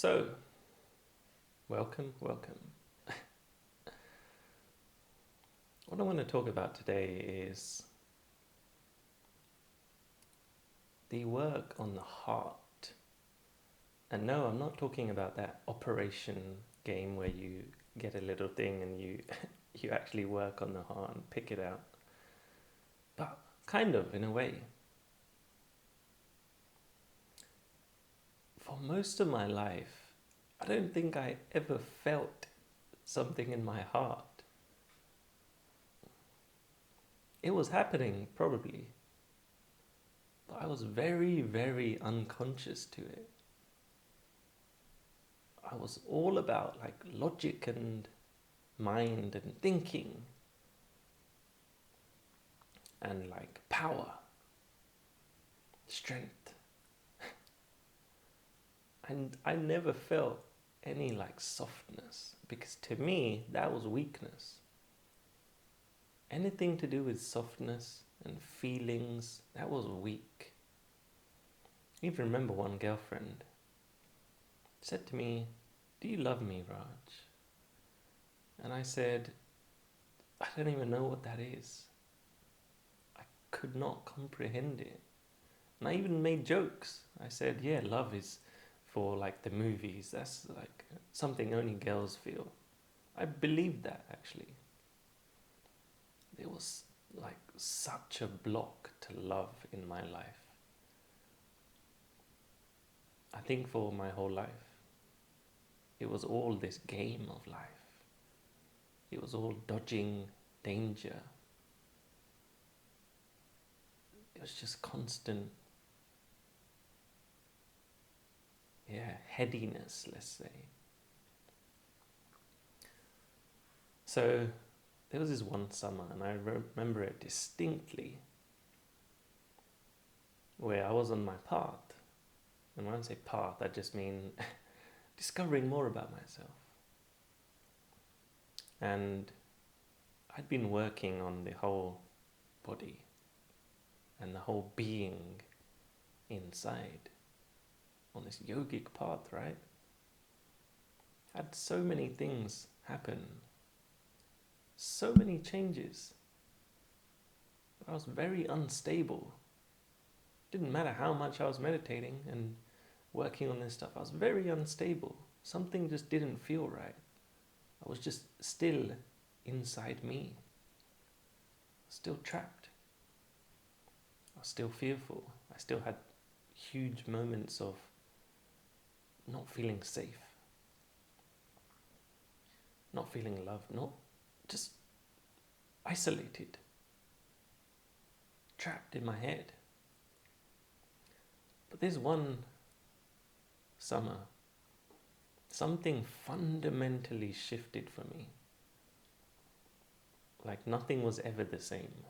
So, welcome. What I want to talk about today is the work on the heart. And no, I'm not talking about that operation game where you get a little thing and you you actually work on the heart and pick it out. But kind of, in a way. For most of my life, I don't think I ever felt something in my heart. It was happening, probably, but I was very, very unconscious to it. I was all about like logic and mind and thinking and like power, strength. And I never felt any like softness, because to me that was weakness. Anything to do with softness and feelings, that was weak. I even remember one girlfriend said to me, "Do you love me, Raj?" And I said, "I don't even know what that is." I could not comprehend it. And I even made jokes. I said, "Yeah, love is for like the movies. That's like something only girls feel." I believed that, actually. There was like such a block to love in my life. I think for my whole life, it was all this game of life. It was all dodging danger. It was just constant, headiness, let's say. So there was this one summer, and I remember it distinctly, where I was on my path. And when I say path, I just mean discovering more about myself. And I'd been working on the whole body and the whole being inside on this yogic path, right? Had so many things happen, so many changes. But I was very unstable. Didn't matter how much I was meditating and working on this stuff, I was very unstable. Something just didn't feel right. I was just still inside me, still trapped. I was still fearful. I still had huge moments of not feeling safe, not feeling loved, not just isolated, trapped in my head. But there's one summer, something fundamentally shifted for me. Like nothing was ever the same.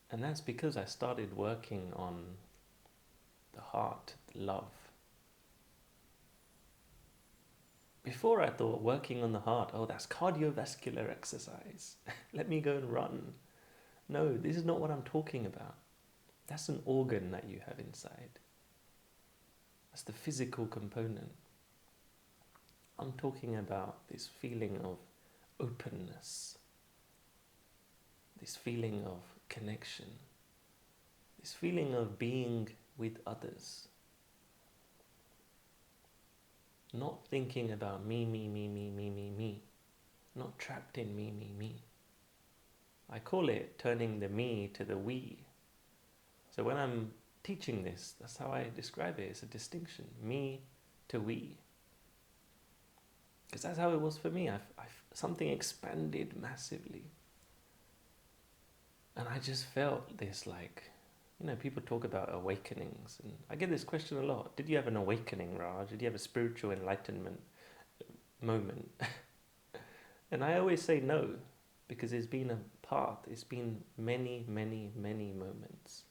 And that's because I started working on the heart, love. Before I thought working on the heart, oh, that's cardiovascular exercise. Let me go and run. No, this is not what I'm talking about. That's an organ that you have inside. That's the physical component. I'm talking about this feeling of openness, this feeling of connection, this feeling of being with others. Not thinking about me, not trapped in me. I call it turning the me to the we. So when I'm teaching this, that's how I describe it. It's a distinction, me to we. Because that's how it was for me. Something expanded massively. And I just felt this like, people talk about awakenings. And I get this question a lot. Did you have an awakening, Raj? Did you have a spiritual enlightenment moment? And I always say no, because it's been a path. It's been many, many, many moments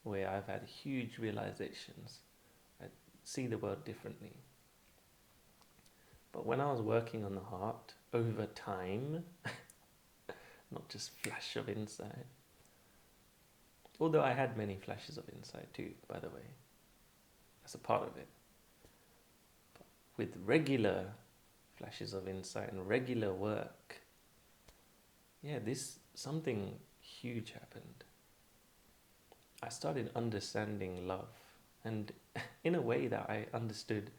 where I've had huge realizations. I see the world differently. But when I was working on the heart over time, not just flash of insight, although I had many flashes of insight too, by the way, that's a part of it. with regular flashes of insight and regular work, something huge happened. I started understanding love, and in a way that I understood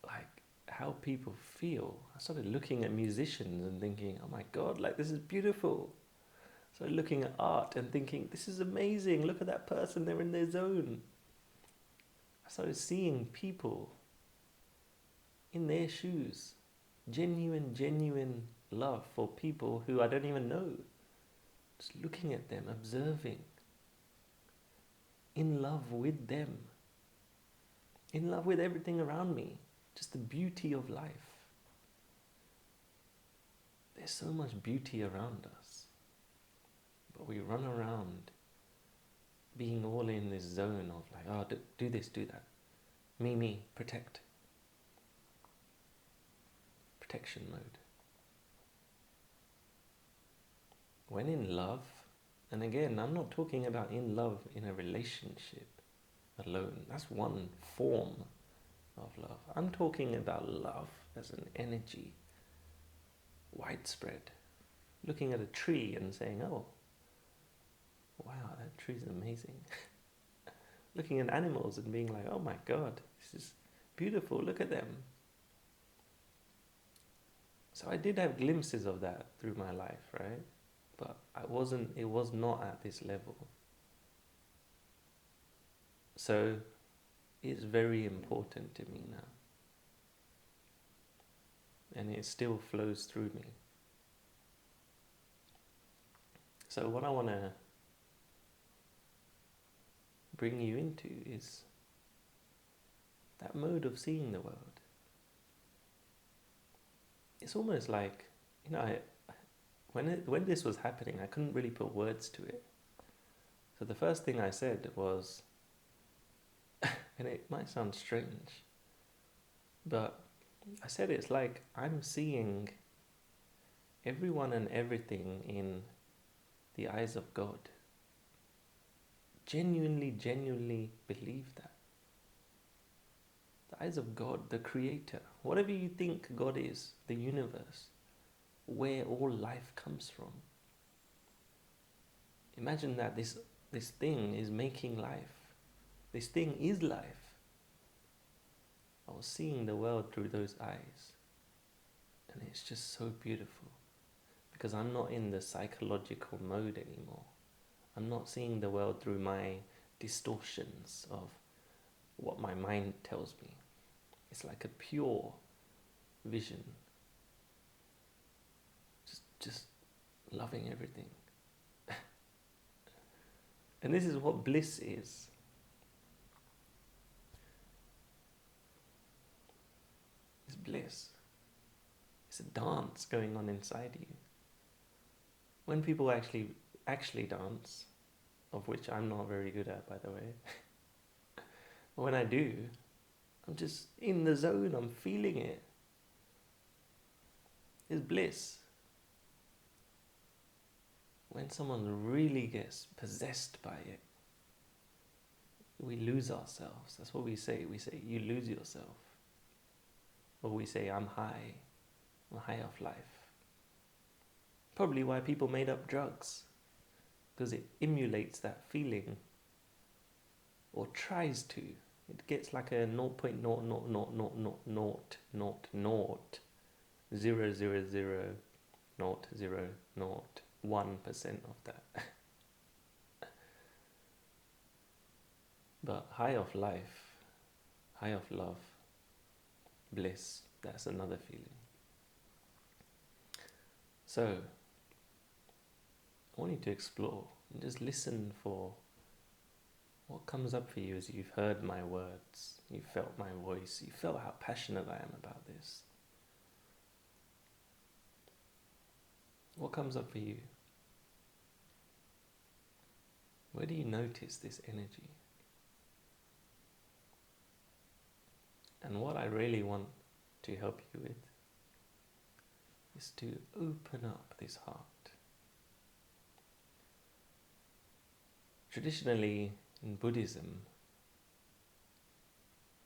like how people feel. I started looking at musicians and thinking, oh my God, like this is beautiful. So looking at art and thinking, this is amazing. Look at that person, they're in their zone. I started seeing people in their shoes. Genuine love for people who I don't even know. Just looking at them, observing. In love with them. In love with everything around me. Just the beauty of life. There's so much beauty around us. But we run around being all in this zone of like, oh, do this, do that. Me, protect. Protection mode. When in love, and again, I'm not talking about in love in a relationship alone. That's one form of love. I'm talking about love as an energy, widespread. Looking at a tree and saying, oh, wow, that tree's amazing. Looking at animals and being like, oh my God, this is beautiful, look at them. So I did have glimpses of that through my life, right? But it was not at this level. So it's very important to me now. And it still flows through me. So what I want to bring you into is that mode of seeing the world. It's almost like, when this was happening, I couldn't really put words to it. So the first thing I said was, and it might sound strange, but I said it's like I'm seeing everyone and everything in the eyes of God. Genuinely believe that. The eyes of God, the Creator, whatever you think God is, the universe, where all life comes from. Imagine that this thing is making life. This thing is life. I was seeing the world through those eyes. And it's just so beautiful. Because I'm not in the psychological mode anymore. I'm not seeing the world through my distortions of what my mind tells me. It's like a pure vision. Just loving everything. And this is what bliss is. It's bliss. It's a dance going on inside you. When people actually dance, of which I'm not very good at, by the way. But when I do, I'm just in the zone, I'm feeling it. It's bliss. When someone really gets possessed by it, we lose ourselves. That's what we say. We say, you lose yourself. Or we say, I'm high off life. Probably why people made up drugs. Because it emulates that feeling. Or tries to. It gets like a 0.00000000001% of that. But high of life, high of love, bliss, that's another feeling. So, I want you to explore and just listen for what comes up for you as you've heard my words, you felt my voice, you felt how passionate I am about this. What comes up for you? Where do you notice this energy? And what I really want to help you with is to open up this heart. Traditionally, in Buddhism,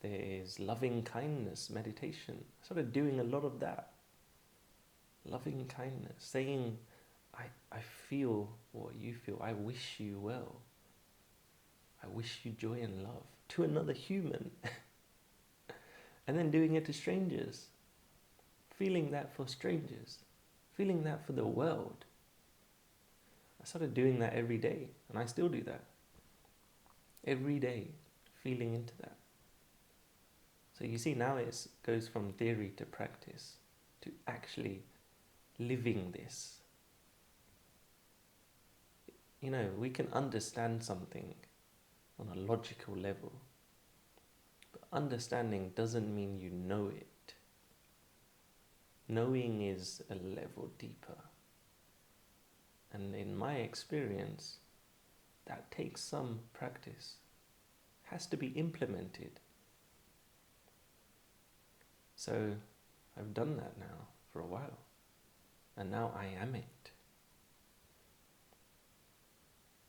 there there's loving kindness meditation. I started doing a lot of that. Loving kindness, saying, I feel what you feel. I wish you well. I wish you joy and love to another human. And then doing it to strangers. Feeling that for strangers. Feeling that for the world. I started doing that every day, and I still do that. Every day, feeling into that. So you see, now it goes from theory to practice, to actually living this. You know, we can understand something on a logical level, but understanding doesn't mean you know it. Knowing is a level deeper. And in my experience, that takes some practice. Has to be implemented. So I've done that now for a while. And now I am it.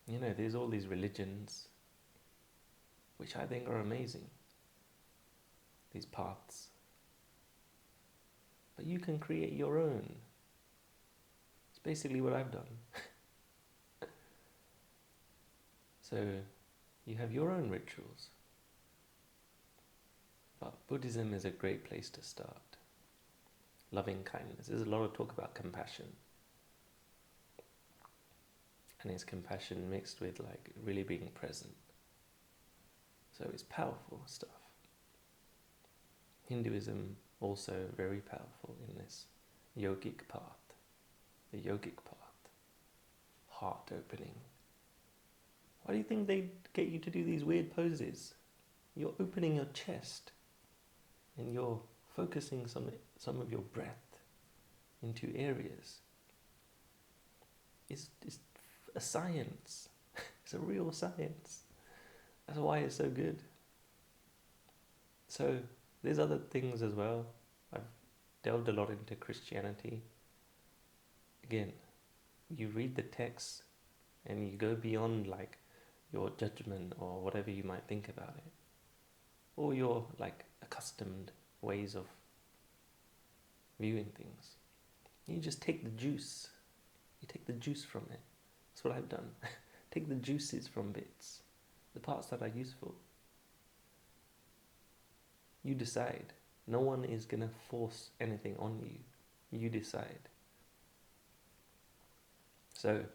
You know, there's all these religions, which I think are amazing. These paths. But you can create your own. It's basically what I've done. So you have your own rituals. But Buddhism is a great place to start. Loving kindness. There's a lot of talk about compassion. And it's compassion mixed with like really being present. So it's powerful stuff. Hinduism also very powerful in this yogic path. The yogic path. Heart opening. Why do you think they get you to do these weird poses? You're opening your chest and you're focusing some of your breath into areas. It's a science. It's a real science. That's why it's so good. So there's other things as well. I've delved a lot into Christianity. Again, you read the text and you go beyond like your judgment or whatever you might think about it, or your like accustomed ways of viewing things. You just take the juice. You take the juice from it. That's what I've done. Take the juices from bits, the parts that are useful. You decide. No one is gonna force anything on you. You decide. So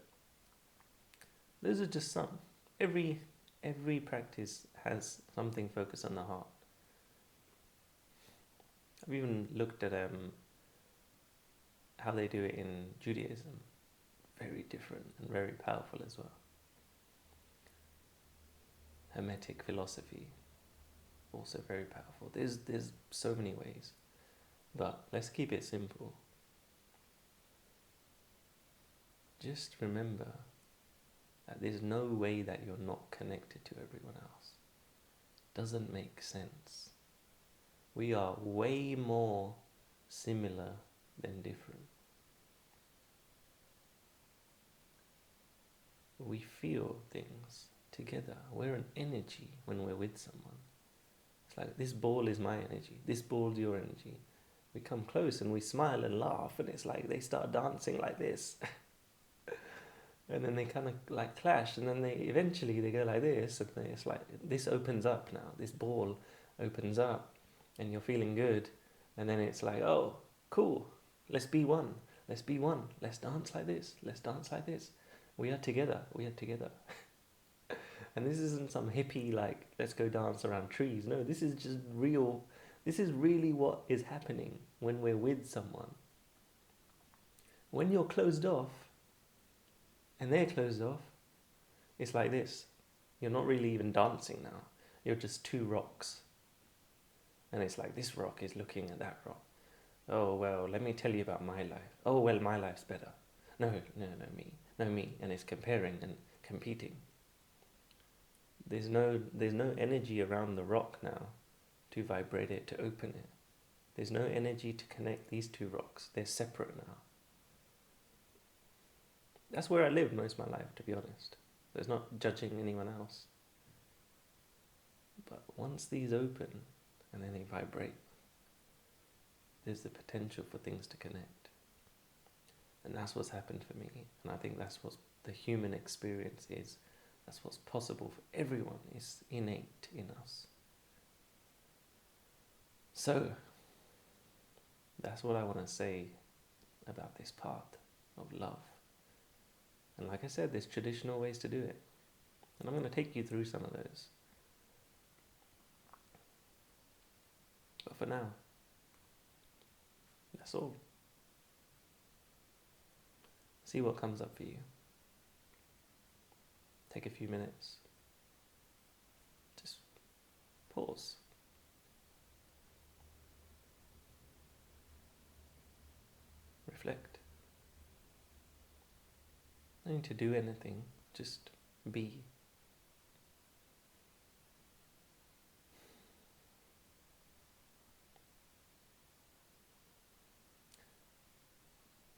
those are just some. Every practice has something focused on the heart. I've even looked at how they do it in Judaism. Very different and very powerful as well. Hermetic philosophy, also very powerful. There's so many ways, but let's keep it simple. Just remember that there's no way that you're not connected to everyone else. Doesn't make sense. We are way more similar than different. We feel things together. We're an energy when we're with someone. It's like, this ball is my energy, this ball's your energy. We come close and we smile and laugh, and it's like they start dancing like this. And then they kind of like clash, and then they eventually go like this, and it's like this opens up now. This ball opens up, and you're feeling good, and then it's like, oh, cool, let's be one. Let's be one. Let's dance like this. Let's dance like this. We are together. We are together. And this isn't some hippie like let's go dance around trees. No, this is just real. This is really what is happening when we're with someone. When you're closed off, and they're closed off, it's like this. You're not really even dancing now. You're just two rocks. And it's like this rock is looking at that rock. Oh, well, let me tell you about my life. Oh, well, my life's better. No, me. And it's comparing and competing. There's no energy around the rock now to vibrate it, to open it. There's no energy to connect these two rocks. They're separate now. That's where I lived most of my life, to be honest. There's not judging anyone else. But once these open and then they vibrate, there's the potential for things to connect. And that's what's happened for me. And I think that's what the human experience is. That's what's possible for everyone. It's innate in us. So, that's what I want to say about this path of love. And like I said, there's traditional ways to do it. And I'm going to take you through some of those. But for now, that's all. See what comes up for you. Take a few minutes. Just pause. Reflect. No need to do anything, just be.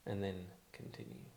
And then continue.